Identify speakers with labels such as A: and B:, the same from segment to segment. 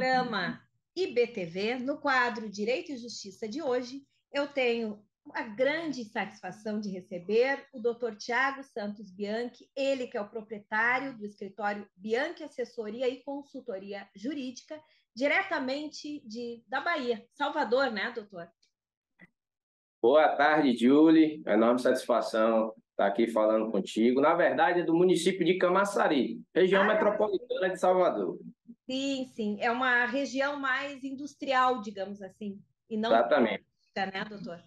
A: programa IBTV, no quadro Direito e Justiça de hoje, eu tenho a grande satisfação de receber o Dr. Tiago Santos Bianchi, ele que é o proprietário do escritório Bianchi Assessoria e Consultoria Jurídica, diretamente da Bahia, Salvador, né, doutor?
B: Boa tarde, Julie. É enorme satisfação estar aqui falando contigo. Na verdade, é do município de Camaçari, região metropolitana de Salvador.
A: Sim, sim. É uma região mais industrial, digamos assim, e não
B: Exatamente.
A: política, né, doutor?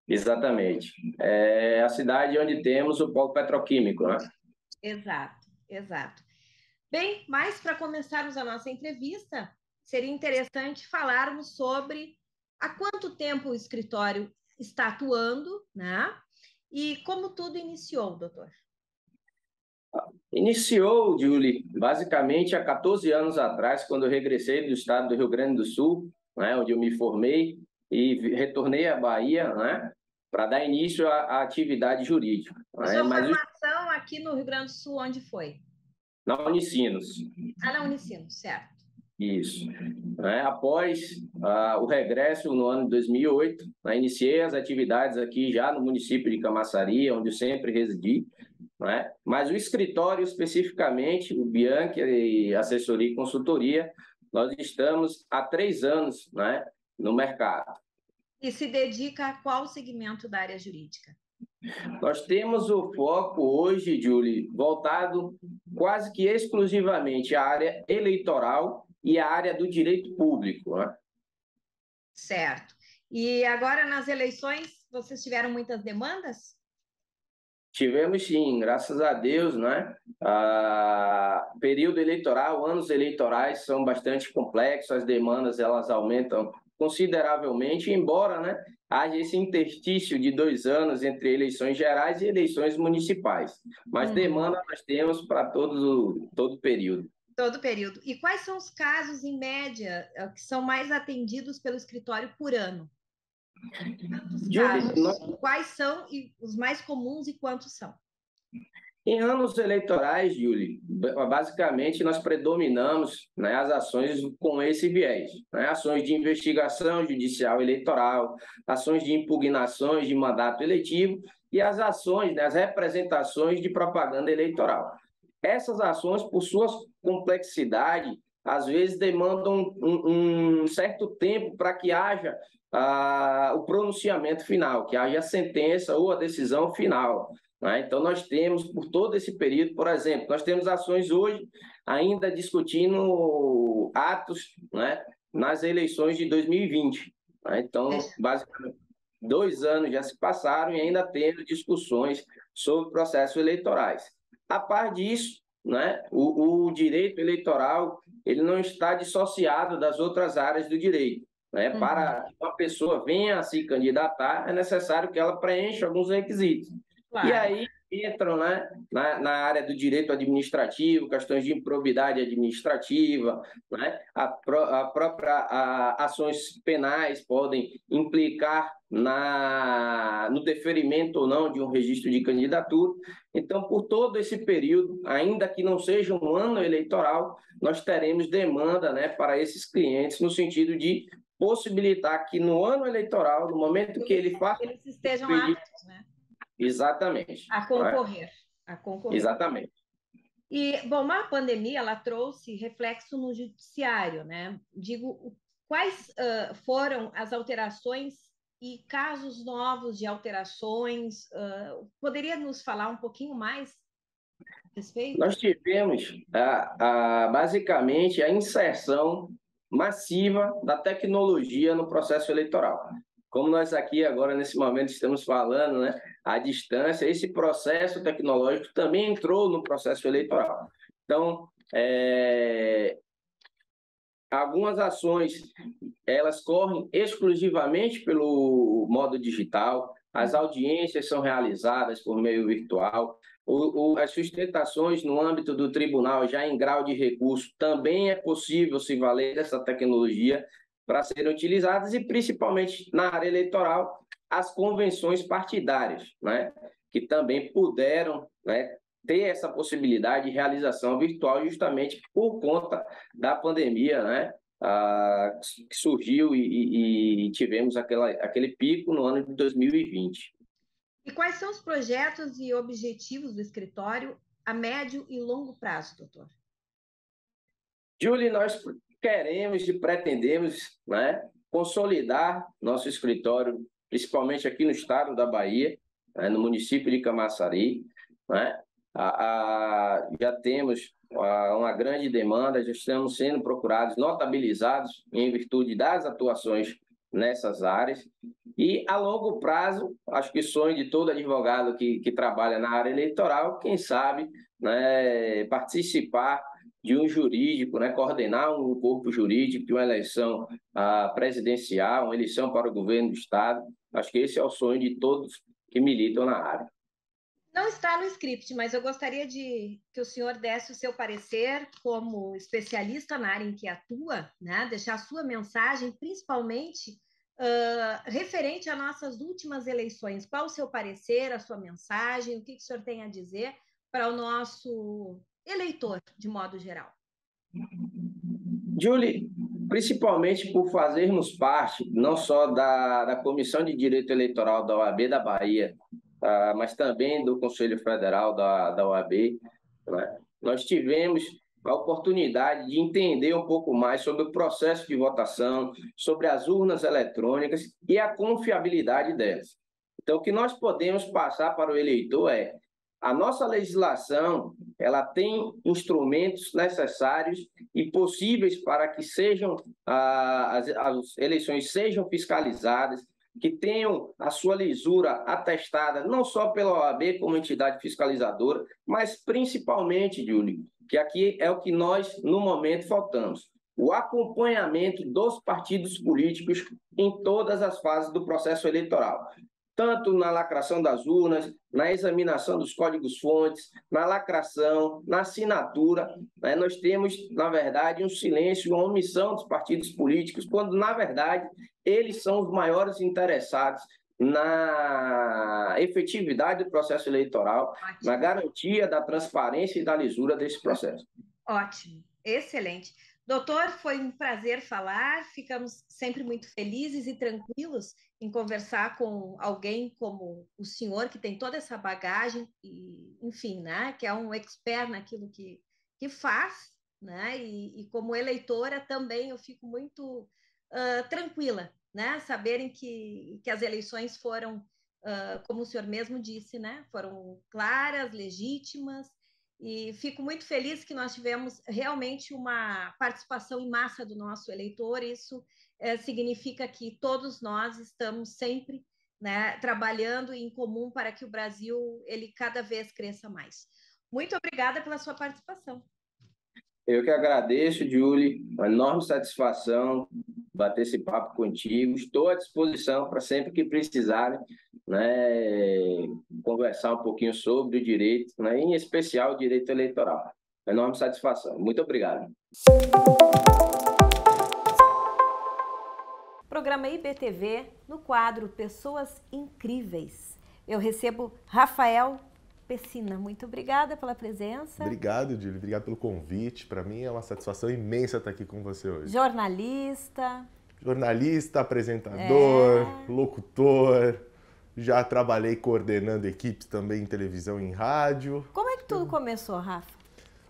B: Exatamente. É a cidade onde temos o polo petroquímico, né?
A: Exato, exato. Bem, mas para começarmos a nossa entrevista, seria interessante falarmos sobre há quanto tempo o escritório está atuando, né? E como tudo iniciou, doutor?
B: Iniciou, Julie, basicamente há 14 anos atrás, quando eu regressei do estado do Rio Grande do Sul, né, onde eu me formei, e retornei à Bahia, né, para dar início à atividade jurídica.
A: A sua formação aqui no Rio Grande do Sul, onde foi?
B: Na Unicinos.
A: Na Unicinos, certo.
B: Isso. Após o regresso no ano de 2008, iniciei as atividades aqui já no município de Camaçari, onde eu sempre residi, mas o escritório especificamente, o Bianchi Assessoria e Consultoria, nós estamos há 3 anos no mercado.
A: E se dedica a qual segmento da área jurídica?
B: Nós temos o foco hoje, Julie, voltado quase que exclusivamente à área eleitoral e à área do direito público.
A: Certo. E agora, nas eleições, vocês tiveram muitas demandas?
B: Tivemos sim, graças a Deus, período eleitoral, anos eleitorais são bastante complexos, as demandas elas aumentam consideravelmente, embora haja esse interstício de 2 anos entre eleições gerais e eleições municipais. Mas demanda nós temos para todo o período.
A: Todo período. E quais são os casos, em média, que são mais atendidos pelo escritório por ano? Quais são os mais comuns e quantos são?
B: Em anos eleitorais, Julie, basicamente nós predominamos as ações com esse viés. Ações de investigação judicial eleitoral, ações de impugnações de mandato eletivo e as ações, as representações de propaganda eleitoral. Essas ações, por sua complexidade, às vezes demandam um certo tempo para que haja o pronunciamento final, que haja a sentença ou a decisão final. Então, nós temos, por todo esse período, por exemplo, nós temos ações hoje ainda discutindo atos nas eleições de 2020. Então, basicamente, 2 anos já se passaram e ainda tendo discussões sobre processos eleitorais. A par disso, o direito eleitoral ele não está dissociado das outras áreas do direito. Para que uma pessoa venha a se candidatar, é necessário que ela preencha alguns requisitos. Claro. E aí entram na área do direito administrativo, questões de improbidade administrativa, ações penais podem implicar no deferimento ou não de um registro de candidatura. Então, por todo esse período, ainda que não seja um ano eleitoral, nós teremos demanda para esses clientes no sentido de possibilitar que no ano eleitoral, no momento que ele faça...
A: Eles estejam aptos,
B: Exatamente.
A: A concorrer. A concorrer.
B: Exatamente.
A: E, bom, a pandemia, ela trouxe reflexo no judiciário, Digo, quais foram as alterações e casos novos de alterações? Poderia nos falar um pouquinho mais a respeito?
B: Nós tivemos, basicamente, a inserção massiva da tecnologia no processo eleitoral. Como nós aqui agora, nesse momento, estamos falando à distância, esse processo tecnológico também entrou no processo eleitoral. Então, algumas ações, elas correm exclusivamente pelo modo digital, as audiências são realizadas por meio virtual, as sustentações no âmbito do tribunal, já em grau de recurso, também é possível se valer dessa tecnologia para serem utilizadas, e principalmente na área eleitoral, as convenções partidárias, que também puderam ter essa possibilidade de realização virtual justamente por conta da pandemia, que surgiu e tivemos aquele pico no ano de 2020.
A: E quais são os projetos e objetivos do escritório a médio e longo prazo, doutor?
B: Julie, nós queremos e pretendemos, né, consolidar nosso escritório, principalmente aqui no estado da Bahia, né, no município de Camaçari, né? Já temos uma grande demanda, já estamos sendo procurados, notabilizados em virtude das atuações nessas áreas. E, a longo prazo, acho que o sonho de todo advogado que trabalha na área eleitoral, quem sabe, né, participar de um jurídico, né, coordenar um corpo jurídico de uma eleição presidencial, uma eleição para o governo do Estado. Acho que esse é o sonho de todos que militam na área.
A: Não está no script, mas eu gostaria que o senhor desse o seu parecer como especialista na área em que atua, né? Deixar a sua mensagem, principalmente referente às nossas últimas eleições. Qual o seu parecer, a sua mensagem, o que o senhor tem a dizer para o nosso eleitor, de modo geral?
B: Julie, principalmente por fazermos parte não só da Comissão de Direito Eleitoral da OAB da Bahia, mas também do Conselho Federal da OAB, né? Nós tivemos a oportunidade de entender um pouco mais sobre o processo de votação, sobre as urnas eletrônicas e a confiabilidade delas. Então, o que nós podemos passar para o eleitor é: a nossa legislação, ela tem instrumentos necessários e possíveis para que as eleições sejam fiscalizadas, que tenham a sua lisura atestada não só pela OAB como entidade fiscalizadora, mas principalmente, Júlio, que aqui é o que nós, no momento, faltamos: o acompanhamento dos partidos políticos em todas as fases do processo eleitoral, tanto na lacração das urnas, na examinação dos códigos-fontes, na lacração, na assinatura. Né? Nós temos, na verdade, um silêncio, uma omissão dos partidos políticos, quando, na verdade, eles são os maiores interessados na efetividade do processo eleitoral, ótimo, na garantia da transparência e da lisura desse processo.
A: Ótimo, excelente. Doutor, foi um prazer falar, ficamos sempre muito felizes e tranquilos em conversar com alguém como o senhor, que tem toda essa bagagem, e, enfim, né, que é um expert naquilo que faz, né, e como eleitora também eu fico muito tranquila, né, saberem que as eleições foram, como o senhor mesmo disse, né, foram claras, legítimas. E fico muito feliz que nós tivemos realmente uma participação em massa do nosso eleitor. Isso significa que todos nós estamos sempre, né, trabalhando em comum para que o Brasil ele cada vez cresça mais. Muito obrigada pela sua participação.
B: Eu que agradeço, Julie, uma enorme satisfação bater esse papo contigo. Estou à disposição para sempre que precisarem, né, conversar um pouquinho sobre o direito, né, em especial o direito eleitoral. Enorme satisfação. Muito obrigado.
A: Programa IBTV no quadro Pessoas Incríveis. Eu recebo Rafael Pessina. Muito obrigada pela presença.
C: Obrigado, Júlio. Obrigado pelo convite. Para mim é uma satisfação imensa estar aqui com você hoje.
A: Jornalista,
C: apresentador, locutor. Já trabalhei coordenando equipes também em televisão e em rádio.
A: Como é que tudo começou, Rafa?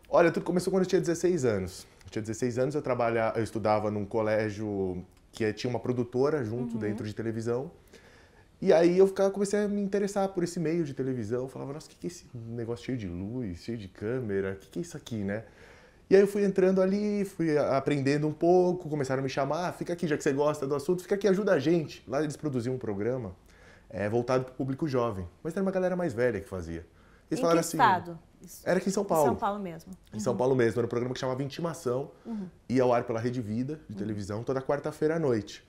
C: Olha, tudo começou quando eu tinha 16 anos. Eu tinha 16 anos, eu estudava num colégio que tinha uma produtora junto, dentro de televisão. E aí eu comecei a me interessar por esse meio de televisão. Eu falava, nossa, o que é esse negócio cheio de luz, cheio de câmera? O que é isso aqui, né? E aí eu fui entrando ali, fui aprendendo um pouco, começaram a me chamar, fica aqui, já que você gosta do assunto, fica aqui, ajuda a gente. Lá eles produziam um programa voltado para o público jovem, mas era uma galera mais velha que fazia. Eles falaram assim,
A: estado?
C: Era aqui em São Paulo.
A: Em São Paulo mesmo.
C: Em São Paulo mesmo, era um programa que chamava Intimação, ia ao ar pela Rede Vida, de televisão, toda quarta-feira à noite.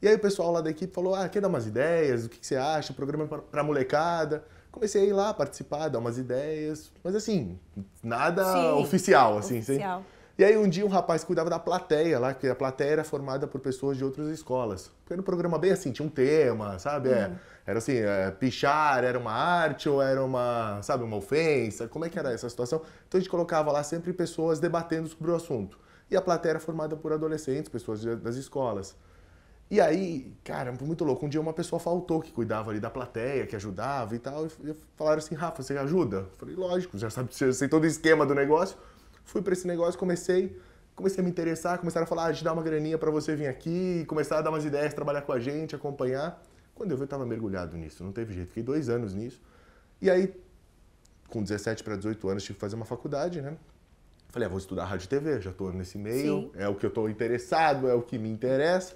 C: E aí o pessoal lá da equipe falou, quer dar umas ideias, o que você acha, o programa é para molecada. Comecei a ir lá participar, dar umas ideias, mas assim, nada oficial, assim.
A: Oficial.
C: E aí um dia um rapaz cuidava da plateia lá, que a plateia era formada por pessoas de outras escolas. Porque era um programa bem assim, tinha um tema, sabe? Era assim, pichar era uma arte ou era uma, sabe, uma ofensa? Como é que era essa situação? Então a gente colocava lá sempre pessoas debatendo sobre o assunto. e a plateia era formada por adolescentes, pessoas das escolas. E aí, cara, foi muito louco. Um dia uma pessoa faltou que cuidava ali da plateia, que ajudava e tal, e falaram assim, Rafa, você ajuda? Eu falei, lógico, já sabe, já sei todo o esquema do negócio. Fui para esse negócio, comecei a me interessar, começaram a falar, a gente dá uma graninha para você vir aqui, começaram a dar umas ideias, trabalhar com a gente, acompanhar. Quando eu vi, eu tava mergulhado nisso, não teve jeito. Fiquei 2 anos nisso. E aí, com 17 para 18 anos, tive que fazer uma faculdade, né? Falei, vou estudar rádio e TV, já tô nesse meio,
A: Sim.
C: é o que eu tô interessado, é o que me interessa,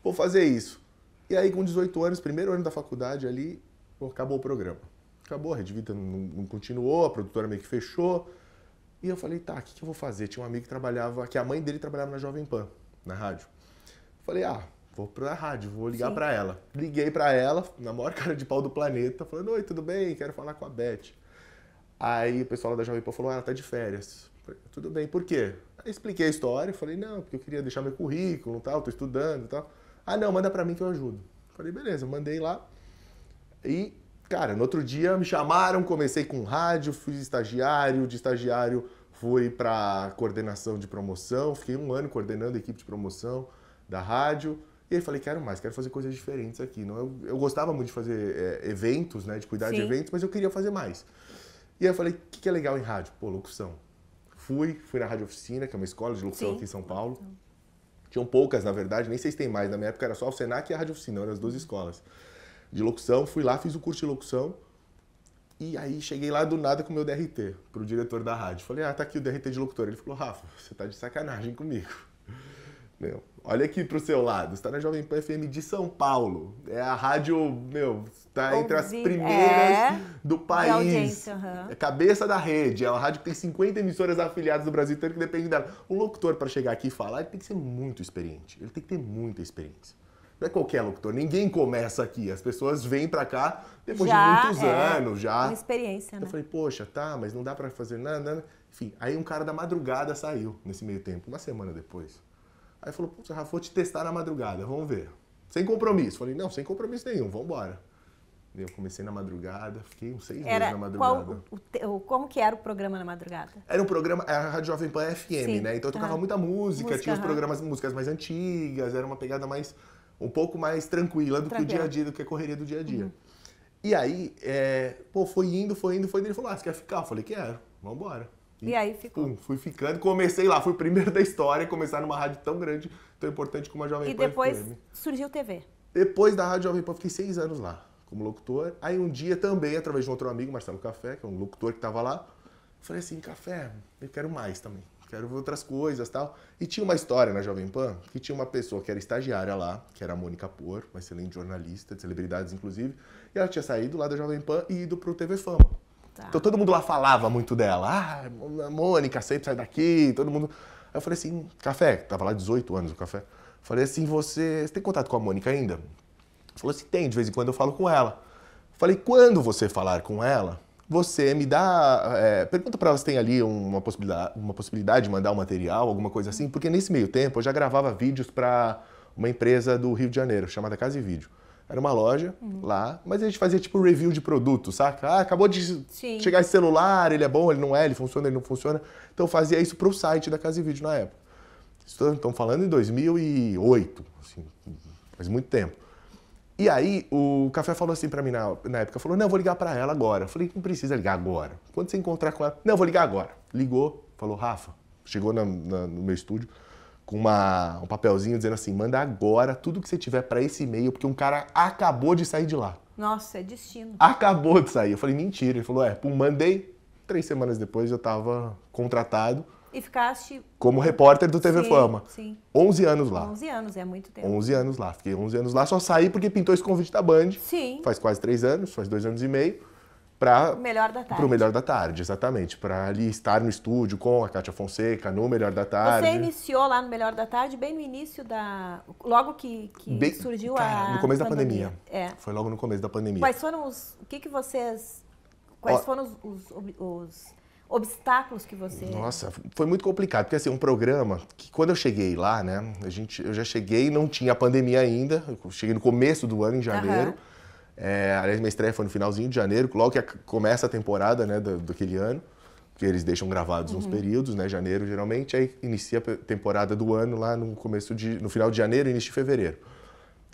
C: vou fazer isso. E aí, com 18 anos, primeiro ano da faculdade ali, pô, acabou o programa. Acabou, a Rede Vida não continuou, a produtora meio que fechou. E eu falei, tá, o que eu vou fazer? Tinha um amigo que trabalhava, que a mãe dele trabalhava na Jovem Pan, na rádio. Falei, vou pra rádio, vou ligar pra ela. Liguei pra ela, na maior cara de pau do planeta, falando, oi, tudo bem? Quero falar com a Beth. Aí o pessoal da Jovem Pan falou, ela tá de férias. Falei, tudo bem, por quê? Aí expliquei a história, falei, não, porque eu queria deixar meu currículo e tal, tô estudando e tal. Ah, não, manda pra mim que eu ajudo. Falei, beleza, mandei lá. E, cara, no outro dia me chamaram, comecei com rádio, fui estagiário, de estagiário fui pra coordenação de promoção, fiquei 1 ano coordenando a equipe de promoção da rádio. E aí falei, quero mais, quero fazer coisas diferentes aqui. Não, eu gostava muito de fazer eventos, né, de cuidar de eventos, mas eu queria fazer mais. E aí eu falei, o que é legal em rádio? Pô, locução. Fui na Rádio Oficina, que é uma escola de locução aqui em São Paulo. Tinham poucas, na verdade, nem sei se tem mais. Na minha época era só o Senac e a Rádio Oficina, eram as 2 escolas de locução. Fui lá, fiz o curso de locução. E aí cheguei lá do nada com o meu DRT, pro diretor da rádio. Falei, tá aqui o DRT de locutor. Ele falou, Rafa, você tá de sacanagem comigo. Meu, olha aqui pro seu lado, você tá na Jovem Pan FM de São Paulo. É a rádio, tá entre as primeiras do país.
A: Audiência,
C: É cabeça da rede, é uma rádio que tem 50 emissoras afiliadas do Brasil inteiro que depende dela. Um locutor, para chegar aqui e falar, ele tem que ser muito experiente. Ele tem que ter muita experiência. Não é qualquer locutor, ninguém começa aqui. As pessoas vêm pra cá depois de muitos anos já.
A: Uma experiência, né?
C: Eu falei, poxa, tá, mas não dá pra fazer nada. Enfim, aí um cara da madrugada saiu nesse meio tempo, 1 semana depois. Aí falou, pô, Rafa, vou te testar na madrugada, vamos ver. Sem compromisso. Falei, não, sem compromisso nenhum, vamos embora. Eu comecei na madrugada, fiquei uns 6 meses na madrugada.
A: Como que era o programa na madrugada?
C: Era um programa, era a Rádio Jovem Pan FM, né? Então eu tocava muita música, tinha os programas, músicas mais antigas, era uma pegada um pouco mais tranquila do que o dia a dia, do que a correria do dia a dia. E aí, foi indo, ele falou, você quer ficar? Eu falei, quero, vamos embora.
A: E aí ficou.
C: Fui ficando, comecei lá, fui o primeiro da história, começar numa rádio tão grande, tão importante como a Jovem Pan.
A: E depois surgiu TV.
C: Depois da Rádio Jovem Pan, fiquei 6 anos lá, como locutor. Aí um dia também, através de um outro amigo, Marcelo Café, que é um locutor que estava lá, falei assim, Café, eu quero mais também, quero ver outras coisas e tal. E tinha uma história na Jovem Pan, que tinha uma pessoa que era estagiária lá, que era a Mônica Por, uma excelente jornalista, de celebridades inclusive, e ela tinha saído lá da Jovem Pan e ido pro TV Fama. Tá. Então todo mundo lá falava muito dela. A Mônica sempre sai daqui, todo mundo... Aí eu falei assim, Café, tava lá 18 anos o Café. Falei assim, você tem contato com a Mônica ainda? Falou assim, tem, de vez em quando eu falo com ela. Falei, quando você falar com ela, você me dá... pergunta pra ela se tem ali uma possibilidade de mandar um material, alguma coisa assim, porque nesse meio tempo eu já gravava vídeos pra uma empresa do Rio de Janeiro, chamada Casa e Vídeo. Era uma loja lá, mas a gente fazia tipo review de produto, saca? Acabou de chegar esse celular, ele é bom, ele não é, ele funciona, ele não funciona. Então eu fazia isso pro site da Casa e Vídeo na época. Estamos falando em 2008, assim, faz muito tempo. E aí o Café falou assim pra mim na época, falou, não, eu vou ligar pra ela agora. Eu falei, não precisa ligar agora. Quando você encontrar com ela, não, eu vou ligar agora. Ligou, falou, Rafa, chegou no meu estúdio, com um papelzinho dizendo assim, manda agora tudo que você tiver para esse e-mail, porque um cara acabou de sair de lá.
A: Nossa, é destino.
C: Acabou de sair. Eu falei, mentira. Ele falou, mandei. 3 semanas depois eu tava contratado.
A: E ficaste...
C: como repórter do TV Fama.
A: Sim.
C: 11 anos lá.
A: 11 anos, é muito tempo.
C: 11 anos lá. Fiquei 11 anos lá, só saí porque pintou esse convite da Band.
A: Sim.
C: Faz quase 3 anos, faz 2 anos e meio. Pro
A: Melhor da Tarde.
C: Pro Melhor da Tarde, exatamente. Para ali estar no estúdio com a Kátia Fonseca, no Melhor da Tarde.
A: Você iniciou lá no Melhor da Tarde, bem no início logo que surgiu
C: no começo da pandemia.
A: É.
C: Foi logo no começo da pandemia.
A: Quais foram Quais foram os obstáculos que você...
C: Nossa, foi muito complicado, porque assim, um programa que quando eu cheguei lá, né, eu já cheguei e não tinha pandemia ainda, eu cheguei no começo do ano, em janeiro. Aliás, minha estreia foi no finalzinho de janeiro, logo que começa a temporada, né, daquele ano. que eles deixam gravados uns períodos, né? Janeiro, geralmente, aí inicia a temporada do ano lá no final de janeiro, início de fevereiro.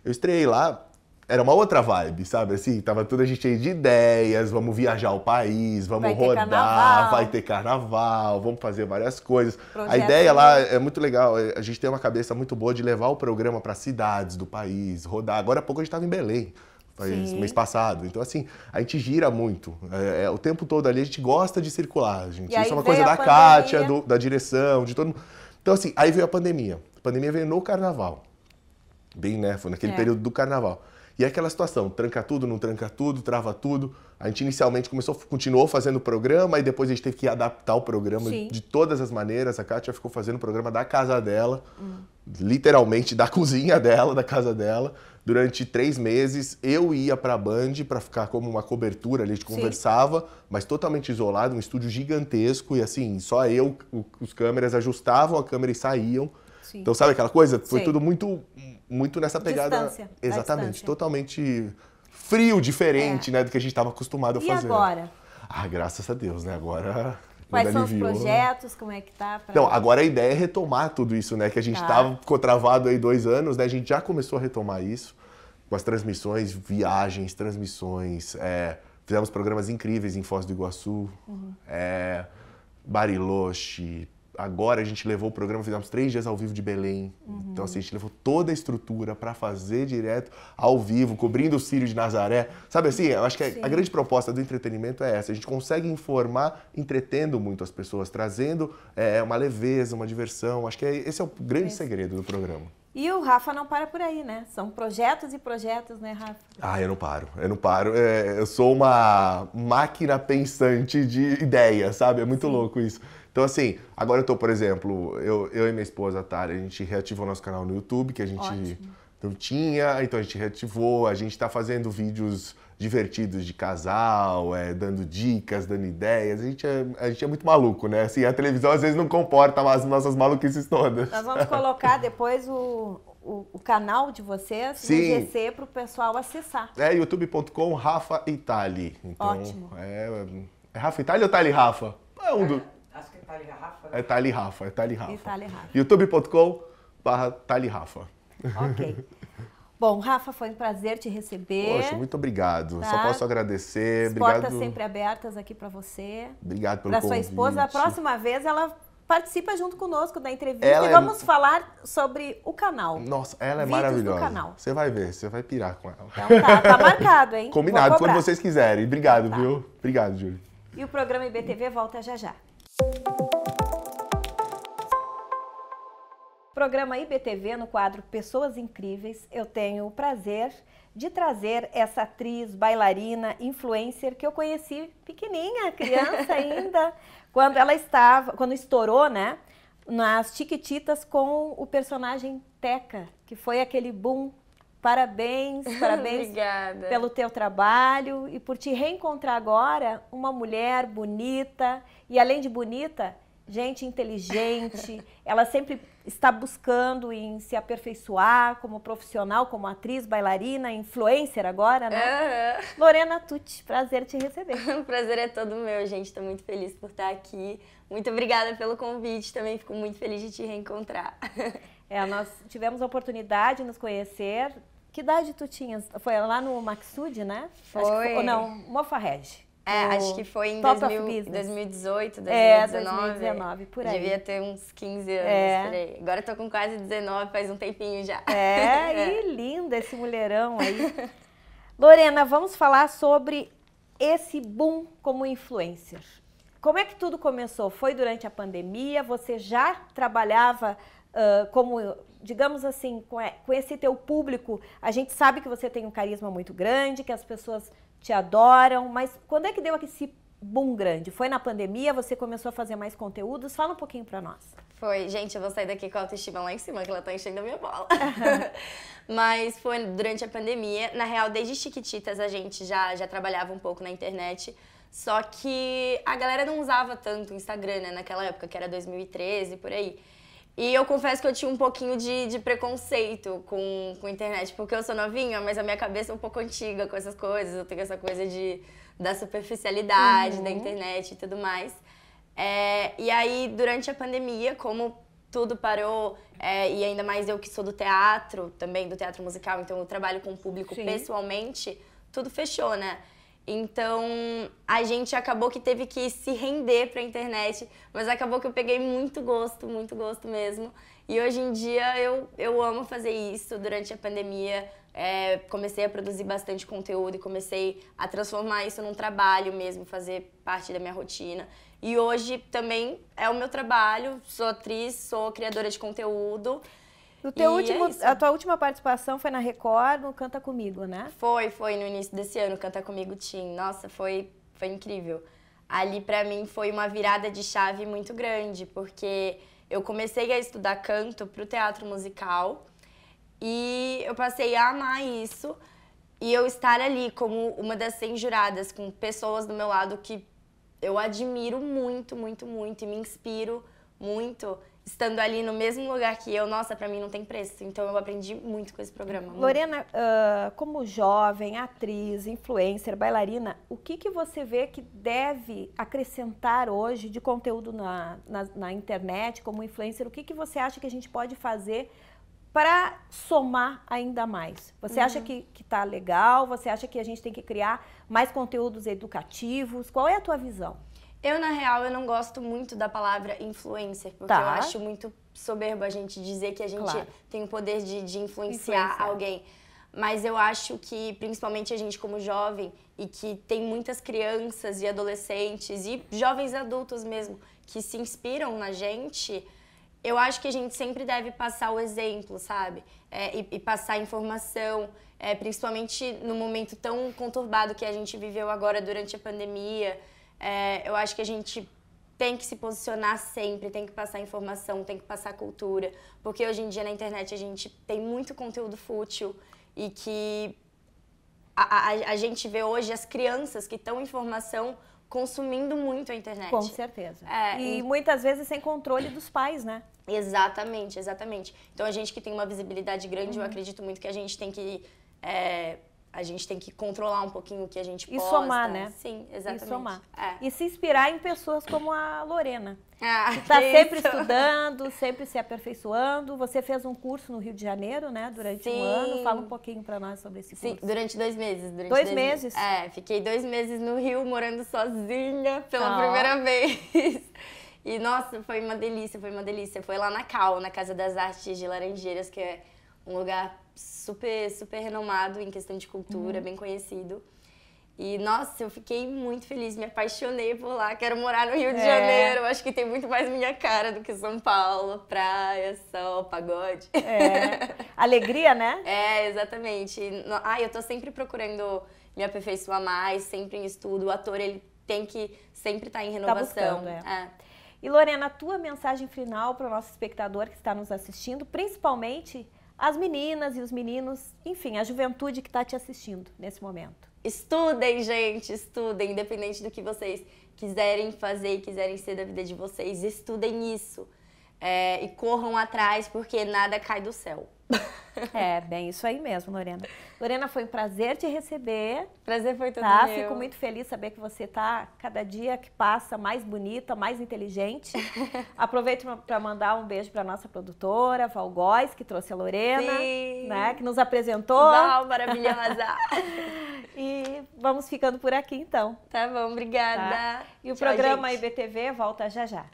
C: Eu estreiei lá, era uma outra vibe, sabe? Assim, tava toda a gente cheio de ideias, vamos viajar o país, vamos rodar, vai ter carnaval, vamos fazer várias coisas. A ideia lá é muito legal, a gente tem uma cabeça muito boa de levar o programa para cidades do país, rodar. Agora há pouco a gente estava em Belém. Mês passado. Então, assim, a gente gira muito. O tempo todo ali a gente gosta de circular, gente. Isso é uma coisa da Kátia, da direção, de todo mundo. Então, assim, aí veio a pandemia. A pandemia veio no carnaval. Bem, né? Foi naquele período do carnaval. E é aquela situação, tranca tudo, não tranca tudo, trava tudo. A gente inicialmente continuou fazendo o programa e depois a gente teve que adaptar o programa de todas as maneiras. A Kátia ficou fazendo o programa da casa dela, literalmente da cozinha dela, da casa dela. Durante 3 meses, eu ia pra Band para ficar como uma cobertura, ali a gente conversava, mas totalmente isolado, um estúdio gigantesco e assim, só eu, os câmeras ajustavam a câmera e saíam. Sim. Então, sabe aquela coisa? Foi tudo muito nessa pegada.
D: Distância.
C: Exatamente, totalmente frio, diferente, né, do que a gente estava acostumado a fazer.
D: E agora?
C: Graças a Deus, né? Agora...
D: Quais são os projetos? Como é que tá?
C: Então, agora a ideia é retomar tudo isso, né? Que a gente ficou travado aí 2 anos, né? A gente já começou a retomar isso com as transmissões, viagens, transmissões. Fizemos programas incríveis em Foz do Iguaçu, Bariloche. Agora a gente levou o programa, fizemos 3 dias ao vivo de Belém. Então, assim, a gente levou toda a estrutura para fazer direto ao vivo, cobrindo o Círio de Nazaré. Sabe assim, eu acho que a grande proposta do entretenimento é essa. A gente consegue informar, entretendo muito as pessoas, trazendo uma leveza, uma diversão. Acho que esse é o grande segredo do programa.
D: E o Rafa não para por aí, né? São projetos e projetos, né, Rafa?
C: Eu não paro. Eu sou uma máquina pensante de ideias, sabe? É muito louco isso. Então, assim, agora eu tô, por exemplo, eu e minha esposa, Tara, a gente reativou nosso canal no YouTube, que a gente não tinha, então a gente reativou, a gente tá fazendo vídeos divertidos de casal, dando dicas, dando ideias, a gente é muito maluco, né? Assim, a televisão às vezes não comporta as nossas maluquices todas.
D: Nós vamos colocar depois o canal de vocês no GC para o pessoal acessar.
C: youtube.com Rafa Itali. Então,
D: ótimo.
C: É Rafa Itali ou Tali Rafa?
B: Acho que é Tali Rafa.
C: É Tali Rafa, é Tali Rafa.
D: Tali Rafa.
C: youtube.com/Tali Rafa.
D: Ok. Bom, Rafa, foi um prazer te receber.
C: Poxa, muito obrigado. Só posso agradecer.
D: As portas sempre abertas aqui para você.
C: Obrigado pelo convite.
D: Para sua esposa. A próxima vez ela participa junto conosco da entrevista e vamos falar sobre o canal.
C: Nossa, ela é maravilhosa.
D: Do canal.
C: Você vai ver, você vai pirar com ela.
D: Então tá marcado, hein?
C: Combinado, quando vocês quiserem. Obrigado, viu? Obrigado, Júlio.
D: E o programa IBTV volta já já. Programa IBTV, no quadro Pessoas Incríveis, eu tenho o prazer de trazer essa atriz, bailarina, influencer que eu conheci pequenininha, criança ainda, quando estourou, né, nas Chiquititas com o personagem Teca, que foi aquele boom. Parabéns
E: Obrigada.
D: Pelo teu trabalho e por te reencontrar agora uma mulher bonita e, além de bonita, gente inteligente. Ela sempre está buscando em se aperfeiçoar como profissional, como atriz, bailarina, influencer agora, né? Lorena Tucci, prazer te receber.
E: O prazer é todo meu, gente. Estou muito feliz por estar aqui. Muito obrigada pelo convite. Também fico muito feliz de te reencontrar.
D: Nós tivemos a oportunidade de nos conhecer. Que idade tu tinhas? Foi lá no Maxud, né?
E: Foi.
D: Ou não, Mofarrege.
E: Acho que foi em 2018,
D: 2019, por aí.
E: Devia ter uns 15 anos, por aí. Agora eu tô com quase 19, faz um tempinho já.
D: E linda esse mulherão aí. Lorena, vamos falar sobre esse boom como influencer. Como é que tudo começou? Foi durante a pandemia? Você já trabalhava como, digamos assim, com esse teu público? A gente sabe que você tem um carisma muito grande, que as pessoas te adoram, mas quando é que deu esse boom grande? Foi na pandemia? Você começou a fazer mais conteúdos? Fala um pouquinho pra nós.
E: Foi. Gente, eu vou sair daqui com a autoestima lá em cima, que ela tá enchendo a minha bola. Mas foi durante a pandemia. Na real, desde Chiquititas a gente já trabalhava um pouco na internet, só que a galera não usava tanto o Instagram, né, naquela época, que era 2013, por aí. E eu confesso que eu tinha um pouquinho de preconceito com a internet, porque eu sou novinha, mas a minha cabeça é um pouco antiga com essas coisas. Eu tenho essa coisa da superficialidade da internet e tudo mais. E aí, durante a pandemia, como tudo parou, e ainda mais eu que sou do teatro, também do teatro musical, então eu trabalho com o público pessoalmente, tudo fechou, né? Então, a gente acabou que teve que se render pra internet, mas acabou que eu peguei muito gosto mesmo. E hoje em dia eu amo fazer isso. Durante a pandemia, comecei a produzir bastante conteúdo e comecei a transformar isso num trabalho mesmo, fazer parte da minha rotina. E hoje também é o meu trabalho, sou atriz, sou criadora de conteúdo.
D: A tua última participação foi na Record, no Canta Comigo, né?
E: Foi no início desse ano, Canta Comigo Teen. Nossa, foi incrível. Ali pra mim foi uma virada de chave muito grande, porque eu comecei a estudar canto pro teatro musical e eu passei a amar isso. E eu estar ali como uma das 100 juradas, com pessoas do meu lado que eu admiro muito e me inspiro muito, estando ali no mesmo lugar que eu, nossa, pra mim não tem preço. Então eu aprendi muito com esse programa.
D: Lorena, como jovem, atriz, influencer, bailarina, o que você vê que deve acrescentar hoje de conteúdo na internet, como influencer? O que você acha que a gente pode fazer para somar ainda mais? Você acha que tá legal? Você acha que a gente tem que criar mais conteúdos educativos? Qual é a tua visão?
E: Eu, na real, eu não gosto muito da palavra influencer, porque eu acho muito soberbo a gente dizer que a gente tem o poder de influenciar alguém. Mas eu acho que, principalmente a gente como jovem, e que tem muitas crianças e adolescentes e jovens adultos mesmo, que se inspiram na gente, eu acho que a gente sempre deve passar o exemplo, sabe? E passar informação, principalmente no momento tão conturbado que a gente viveu agora durante a pandemia. Eu acho que a gente tem que se posicionar sempre, tem que passar informação, tem que passar cultura, porque hoje em dia na internet a gente tem muito conteúdo fútil e que a gente vê hoje as crianças que estão em formação consumindo muito a internet.
D: Com certeza. E muitas vezes sem controle dos pais, né?
E: Exatamente. Então a gente que tem uma visibilidade grande, eu acredito muito que a gente tem que... A gente tem que controlar um pouquinho o que a gente posta.
D: E somar, né?
E: Sim, exatamente.
D: E somar. E se inspirar em pessoas como a Lorena.
E: Que
D: está sempre estudando, sempre se aperfeiçoando. Você fez um curso no Rio de Janeiro, né? Durante um ano. Fala um pouquinho para nós sobre esse curso.
E: Sim, durante 2 meses.
D: Dois meses?
E: Fiquei 2 meses no Rio, morando sozinha pela primeira vez. E, nossa, foi uma delícia. Foi lá na CAU, na Casa das Artes de Laranjeiras, que é um lugar super renomado em questão de cultura, bem conhecido. E, nossa, eu fiquei muito feliz, me apaixonei por lá. Quero morar no Rio de Janeiro. Acho que tem muito mais minha cara do que São Paulo. Praia, sol, pagode.
D: Alegria, né?
E: Exatamente. Eu tô sempre procurando me aperfeiçoar mais, sempre em estudo. O ator, ele tem que sempre estar em renovação.
D: Tá buscando, E, Lorena, a tua mensagem final para o nosso espectador que está nos assistindo, principalmente as meninas e os meninos, enfim, a juventude que está te assistindo nesse momento.
E: Estudem, gente, estudem, independente do que vocês quiserem fazer e quiserem ser da vida de vocês, estudem isso. E corram atrás, porque nada cai do céu.
D: Bem isso aí mesmo, Lorena. Lorena, foi um prazer te receber.
E: Prazer foi todo meu.
D: Fico muito feliz de saber que você está, cada dia que passa, mais bonita, mais inteligente. Aproveito para mandar um beijo para nossa produtora, Val Góes, que trouxe a Lorena, né, que nos apresentou.
E: Val, maravilhosa.
D: E vamos ficando por aqui, então.
E: Tá bom, obrigada.
D: E o programa IBTV volta já já.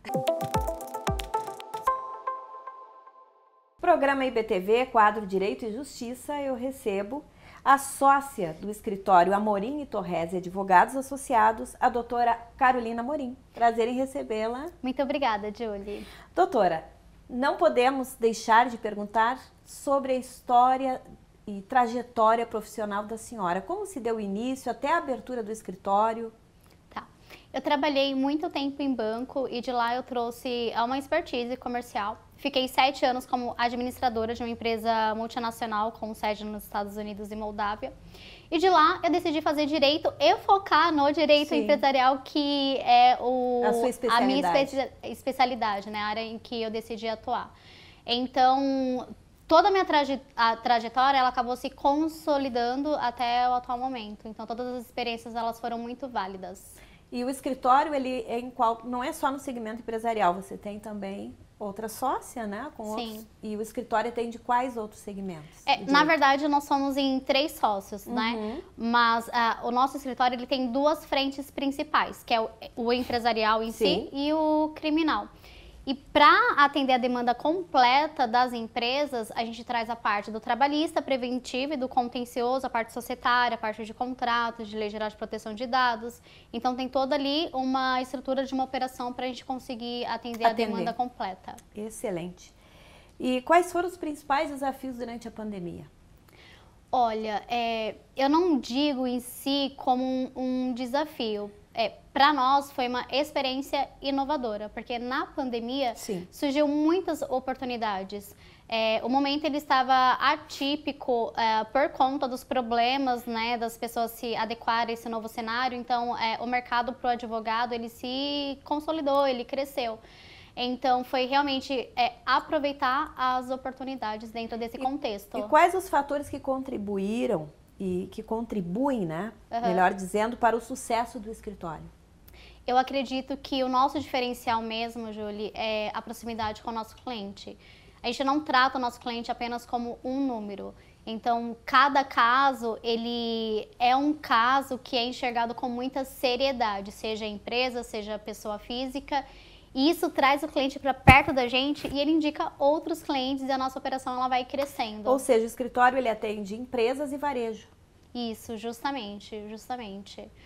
D: Programa IBTV, quadro Direito e Justiça, eu recebo a sócia do escritório Amorim e Torresi Advogados Associados, a doutora Carolina Amorim. Prazer em recebê-la.
F: Muito obrigada, Julie.
D: Doutora, não podemos deixar de perguntar sobre a história e trajetória profissional da senhora. Como se deu o início até a abertura do escritório?
F: Eu trabalhei muito tempo em banco e de lá eu trouxe uma expertise comercial. Fiquei 7 anos como administradora de uma empresa multinacional com sede nos Estados Unidos e Moldávia. E de lá eu decidi fazer direito e focar no direito empresarial, que é a minha especialidade, né? A área em que eu decidi atuar. Então, toda a minha trajetória, ela acabou se consolidando até o atual momento. Então, todas as experiências, elas foram muito válidas.
A: E o escritório, ele é não é só no segmento empresarial, você tem também outra sócia, né?
F: Sim.
A: E o escritório atende quais outros segmentos?
F: Na verdade, nós somos em 3 sócios, né? Mas o nosso escritório, ele tem 2 frentes principais, que é o empresarial em si e o criminal. E para atender a demanda completa das empresas, a gente traz a parte do trabalhista, preventivo e do contencioso, a parte societária, a parte de contratos, de lei geral de proteção de dados. Então tem toda ali uma estrutura de uma operação para a gente conseguir atender a demanda completa.
A: Excelente. E quais foram os principais desafios durante a pandemia?
F: Olha, eu não digo em si como um desafio. Para nós foi uma experiência inovadora, porque na pandemia surgiu muitas oportunidades. O momento ele estava atípico por conta dos problemas, né, das pessoas se adequarem a esse novo cenário. Então, o mercado para o advogado ele se consolidou, ele cresceu. Então, foi realmente aproveitar as oportunidades dentro desse contexto.
A: E quais os fatores que contribuíram e que contribuem, né, melhor dizendo, para o sucesso do escritório?
F: Eu acredito que o nosso diferencial mesmo, Julie, é a proximidade com o nosso cliente. A gente não trata o nosso cliente apenas como um número. Então, cada caso, ele é um caso que é enxergado com muita seriedade, seja empresa, seja pessoa física. E isso traz o cliente para perto da gente e ele indica outros clientes e a nossa operação ela vai crescendo.
A: Ou seja, o escritório ele atende empresas e varejo.
F: Isso, justamente.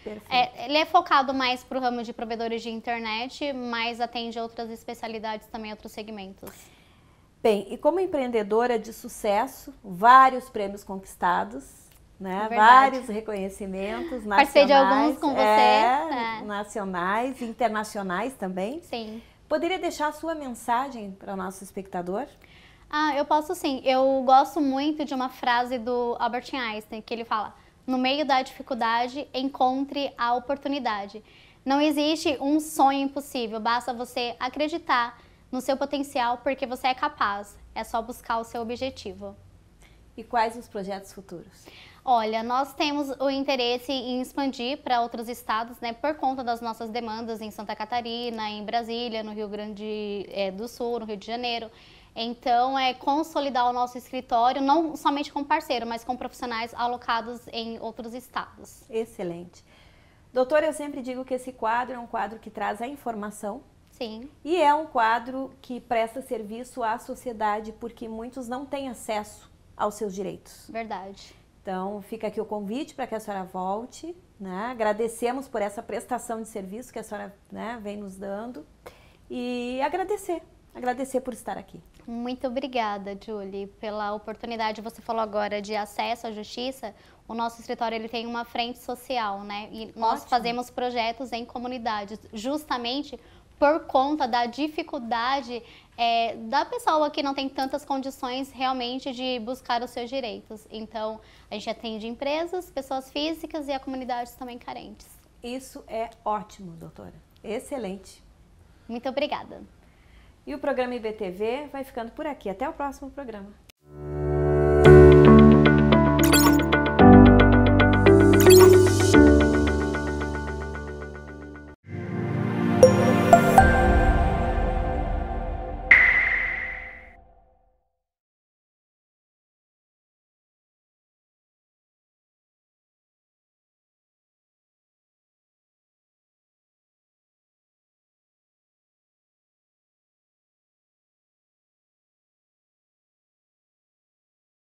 A: Perfeito.
F: Ele é focado mais para o ramo de provedores de internet, mas atende outras especialidades também, outros segmentos.
A: Bem, e como empreendedora de sucesso, vários prêmios conquistados, né? Vários reconhecimentos nacionais.
F: Participei de alguns com você.
A: Nacionais, internacionais também.
F: Sim.
A: Poderia deixar a sua mensagem para o nosso espectador?
F: Eu posso sim. Eu gosto muito de uma frase do Albert Einstein, que ele fala: no meio da dificuldade, encontre a oportunidade. Não existe um sonho impossível, basta você acreditar no seu potencial, porque você é capaz. É só buscar o seu objetivo.
A: E quais os projetos futuros?
F: Olha, nós temos o interesse em expandir para outros estados, né, por conta das nossas demandas em Santa Catarina, em Brasília, no Rio Grande do Sul, no Rio de Janeiro. Então, consolidar o nosso escritório, não somente com parceiro, mas com profissionais alocados em outros estados.
A: Excelente. Doutora, eu sempre digo que esse quadro é um quadro que traz a informação.
F: Sim.
A: E é um quadro que presta serviço à sociedade, porque muitos não têm acesso aos seus direitos.
F: Verdade.
A: Então, fica aqui o convite para que a senhora volte, né? Agradecemos por essa prestação de serviço que a senhora, né, vem nos dando e agradecer por estar aqui.
F: Muito obrigada, Julie, pela oportunidade. Você falou agora de acesso à justiça. O nosso escritório ele tem uma frente social, né? E nós fazemos projetos em comunidades, justamente por conta da dificuldade da pessoa que não tem tantas condições realmente de buscar os seus direitos. Então, a gente atende empresas, pessoas físicas e a comunidades também carentes.
A: Isso é ótimo, doutora. Excelente.
F: Muito obrigada.
A: E o programa IBTV vai ficando por aqui. Até o próximo programa.